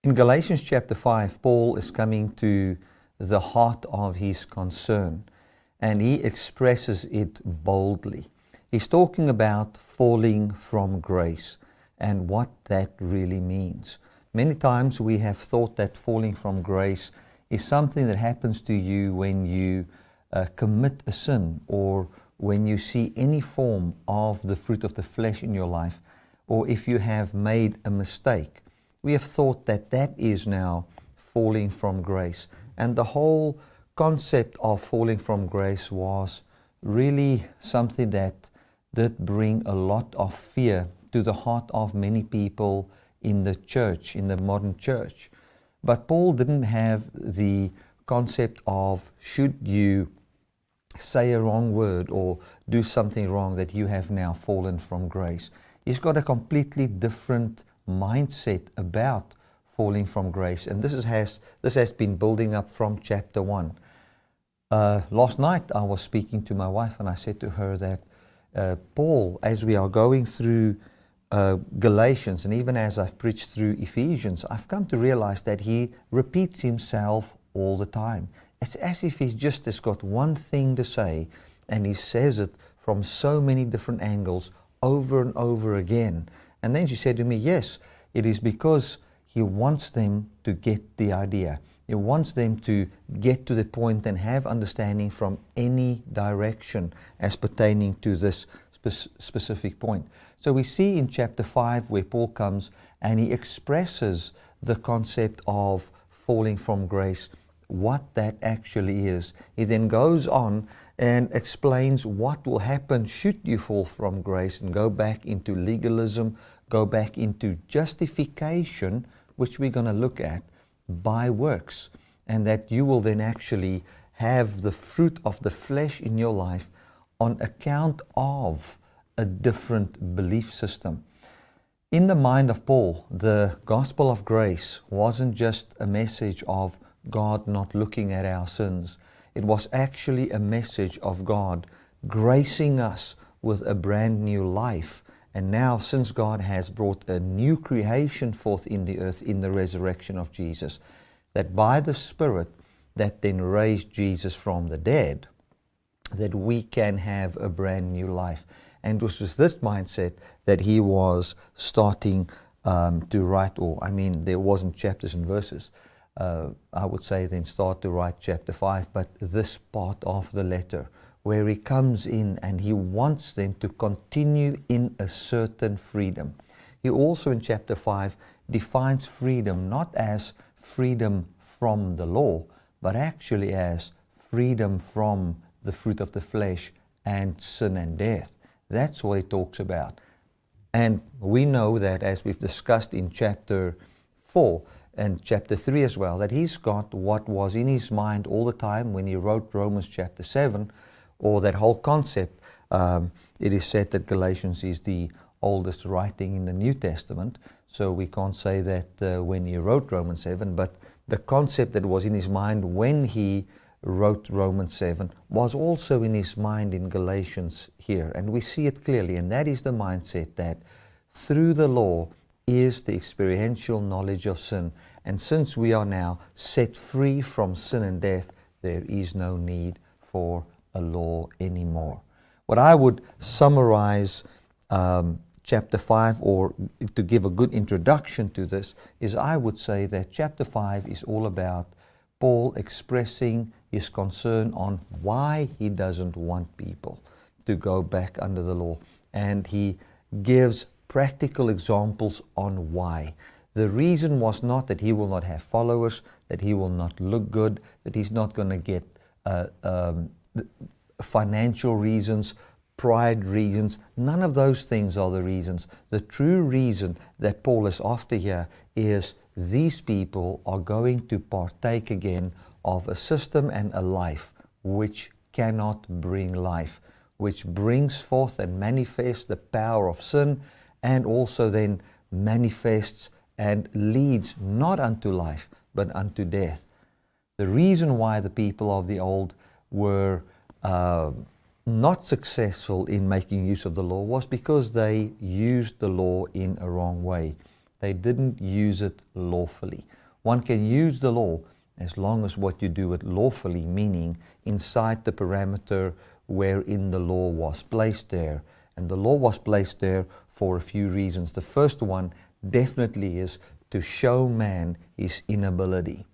In Galatians chapter 5, Paul is coming to the heart of his concern, and he expresses it boldly. He's talking about falling from grace and what that really means. Many times we have thought that falling from grace is something that happens to you when you commit a sin, or when you see any form of the fruit of the flesh in your life, or if you have made a mistake. We have thought that that is now falling from grace. And the whole concept of falling from grace was really something that did bring a lot of fear to the heart of many people in the church, in the modern church. But Paul didn't have the concept of, should you say a wrong word or do something wrong, that you have now fallen from grace. He's got a completely different mindset about falling from grace, and this has been building up from chapter 1. Last night I was speaking to my wife, and I said to her that Paul, as we are going through Galatians, and even as I've preached through Ephesians, I've come to realize that he repeats himself all the time. It's as if he's just has got one thing to say, and he says it from so many different angles over and over again. And then she said to me, yes, it is because he wants them to get the idea. He wants them to get to the point and have understanding from any direction as pertaining to this specific point. So we see in chapter 5 where Paul comes and he expresses the concept of falling from grace, what that actually is. He then goes on and explains what will happen should you fall from grace and go back into legalism, go back into justification, which we're going to look at, by works, and that you will then actually have the fruit of the flesh in your life on account of a different belief system. In the mind of Paul, the gospel of grace wasn't just a message of God not looking at our sins. It was actually a message of God gracing us with a brand new life. And now, since God has brought a new creation forth in the earth in the resurrection of Jesus, that by the Spirit that then raised Jesus from the dead, that we can have a brand new life. And it was with this mindset that he was starting to write, there wasn't chapters and verses. I would say then start to write chapter 5, but this part of the letter where he comes in and he wants them to continue in a certain freedom. He also in chapter 5 defines freedom not as freedom from the law, but actually as freedom from the fruit of the flesh and sin and death. That's what he talks about. And we know that, as we've discussed in chapter 4, and chapter 3 as well, that he's got what was in his mind all the time when he wrote Romans chapter 7, or that whole concept. It is said that Galatians is the oldest writing in the New Testament, so we can't say that when he wrote Romans 7, but the concept that was in his mind when he wrote Romans 7 was also in his mind in Galatians here, and we see it clearly, and that is the mindset that through the law is the experiential knowledge of sin. And since we are now set free from sin and death, there is no need for a law anymore. What I would summarize chapter 5, or to give a good introduction to this, is I would say that chapter 5 is all about Paul expressing his concern on why he doesn't want people to go back under the law. And he gives practical examples on why. The reason was not that he will not have followers, that he will not look good, that he's not going to get financial reasons, pride reasons. None of those things are the reasons. The true reason that Paul is after here is these people are going to partake again of a system and a life which cannot bring life, which brings forth and manifests the power of sin, and also then manifests and leads not unto life, but unto death. The reason why the people of the old were not successful in making use of the law was because they used the law in a wrong way. They didn't use it lawfully. One can use the law as long as what you do it lawfully, meaning inside the parameter wherein the law was placed there. And the law was placed there for a few reasons. The first one definitely is to show man his inability.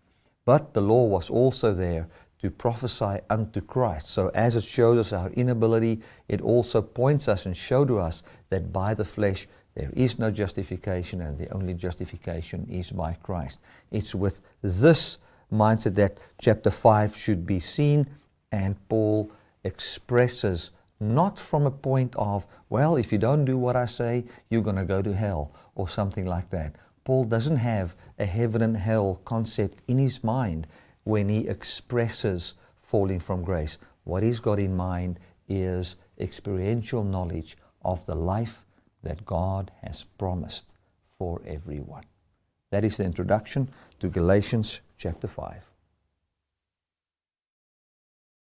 But the law was also there to prophesy unto Christ. So as it shows us our inability, it also points us and shows to us that by the flesh there is no justification, and the only justification is by Christ. It's with this mindset that chapter 5 should be seen, and Paul expresses not from a point of, well, if you don't do what I say, you're going to go to hell, or something like that. Paul doesn't have a heaven and hell concept in his mind when he expresses falling from grace. What he's got in mind is experiential knowledge of the life that God has promised for everyone. That is the introduction to Galatians chapter 5.